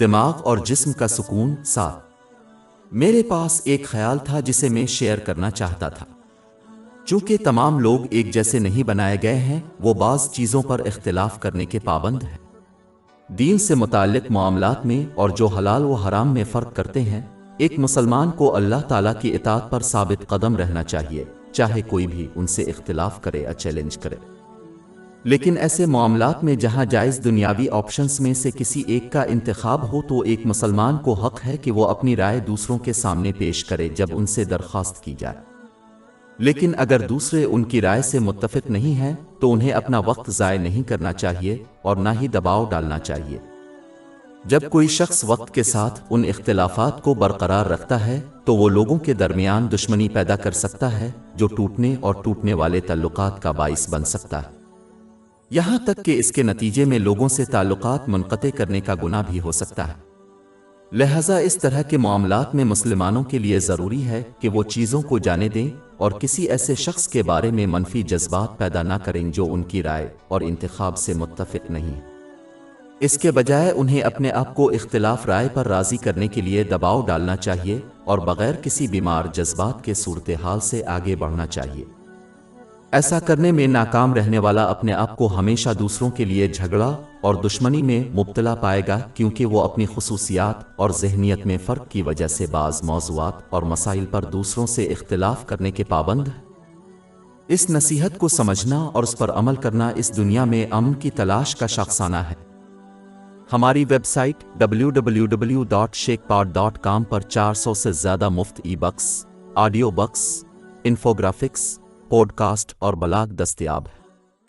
دماغ اور جسم کا سکون۔ 7 میرے پاس ایک خیال تھا جسے میں شیئر کرنا چاہتا تھا۔ چونکہ تمام لوگ ایک جیسے نہیں بنائے گئے ہیں، وہ بعض چیزوں پر اختلاف کرنے کے پابند ہیں۔ دین سے متعلق معاملات میں اور جو حلال و حرام میں فرق کرتے ہیں، ایک مسلمان کو اللہ تعالیٰ کی اطاعت پر ثابت قدم رہنا چاہیے، چاہے کوئی بھی ان سے اختلاف کرے یا چیلنج کرے۔ لیکن ایسے معاملات میں جہاں جائز دنیاوی آپشنز میں سے کسی ایک کا انتخاب ہو، تو ایک مسلمان کو حق ہے کہ وہ اپنی رائے دوسروں کے سامنے پیش کرے جب ان سے درخواست کی جائے۔ لیکن اگر دوسرے ان کی رائے سے متفق نہیں ہیں تو انہیں اپنا وقت ضائع نہیں کرنا چاہیے اور نہ ہی دباؤ ڈالنا چاہیے۔ جب کوئی شخص وقت کے ساتھ ان اختلافات کو برقرار رکھتا ہے تو وہ لوگوں کے درمیان دشمنی پیدا کر سکتا ہے، جو ٹوٹنے اور ٹوٹنے والے تعلقات کا باعث بن سکتا ہے، یہاں تک کہ اس کے نتیجے میں لوگوں سے تعلقات منقطع کرنے کا گناہ بھی ہو سکتا ہے۔ لہذا اس طرح کے معاملات میں مسلمانوں کے لیے ضروری ہے کہ وہ چیزوں کو جانے دیں اور کسی ایسے شخص کے بارے میں منفی جذبات پیدا نہ کریں جو ان کی رائے اور انتخاب سے متفق نہیں۔ اس کے بجائے انہیں اپنے آپ کو اختلاف رائے پر راضی کرنے کے لیے دباؤ ڈالنا چاہیے اور بغیر کسی بیمار جذبات کے صورتحال سے آگے بڑھنا چاہیے۔ ایسا کرنے میں ناکام رہنے والا اپنے آپ کو ہمیشہ دوسروں کے لیے جھگڑا اور دشمنی میں مبتلا پائے گا، کیونکہ وہ اپنی خصوصیات اور ذہنیت میں فرق کی وجہ سے بعض موضوعات اور مسائل پر دوسروں سے اختلاف کرنے کے پابند ہے۔ اس نصیحت کو سمجھنا اور اس پر عمل کرنا اس دنیا میں امن کی تلاش کا شخصانہ ہے۔ ہماری ویب سائٹ www.shekpod.com پر 400 سے زیادہ مفت e books, audio books, infographics, podcast اور بلاگ دستیاب ہے۔